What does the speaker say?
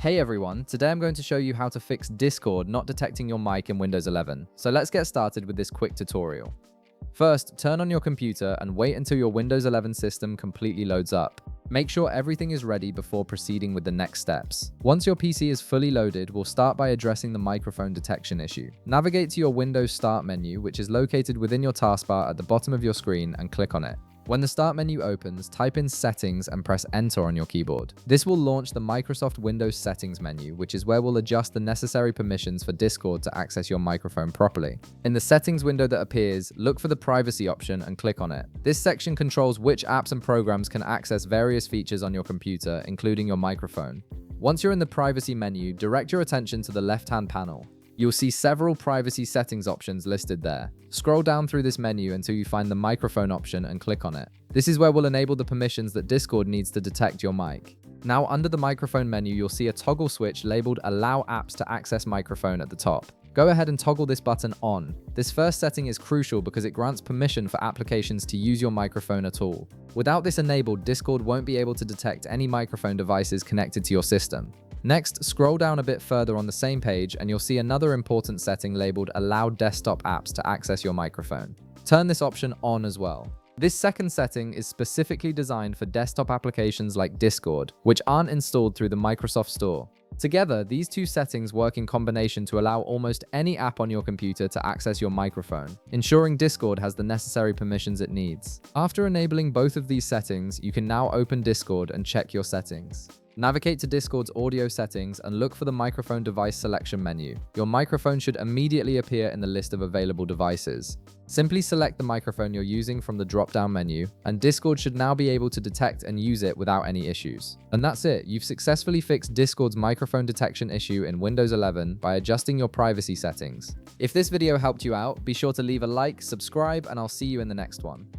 Hey everyone, today I'm going to show you how to fix Discord not detecting your mic in Windows 11. So let's get started with this quick tutorial. First, turn on your computer and wait until your Windows 11 system completely loads up. Make sure everything is ready before proceeding with the next steps. Once your PC is fully loaded, we'll start by addressing the microphone detection issue. Navigate to your Windows Start menu, which is located within your taskbar at the bottom of your screen, and click on it. When the Start menu opens, type in Settings and press Enter on your keyboard. This will launch the Microsoft Windows Settings menu, which is where we'll adjust the necessary permissions for Discord to access your microphone properly. In the Settings window that appears, look for the Privacy option and click on it. This section controls which apps and programs can access various features on your computer, including your microphone. Once you're in the Privacy menu, direct your attention to the left-hand panel. You'll see several privacy settings options listed there. Scroll down through this menu until you find the microphone option and click on it. This is where we'll enable the permissions that Discord needs to detect your mic. Now, under the microphone menu, you'll see a toggle switch labeled Allow Apps to Access Microphone at the top. Go ahead and toggle this button on. This first setting is crucial because it grants permission for applications to use your microphone at all. Without this enabled, Discord won't be able to detect any microphone devices connected to your system. Next, scroll down a bit further on the same page and you'll see another important setting labeled Allow Desktop Apps to Access Your Microphone. Turn this option on as well. This second setting is specifically designed for desktop applications like Discord, which aren't installed through the Microsoft Store. Together, these two settings work in combination to allow almost any app on your computer to access your microphone, ensuring Discord has the necessary permissions it needs. After enabling both of these settings, you can now open Discord and check your settings. Navigate to Discord's audio settings and look for the microphone device selection menu. Your microphone should immediately appear in the list of available devices. Simply select the microphone you're using from the drop-down menu, and Discord should now be able to detect and use it without any issues. And that's it, you've successfully fixed Discord's microphone detection issue in Windows 11 by adjusting your privacy settings. If this video helped you out, be sure to leave a like, subscribe, and I'll see you in the next one.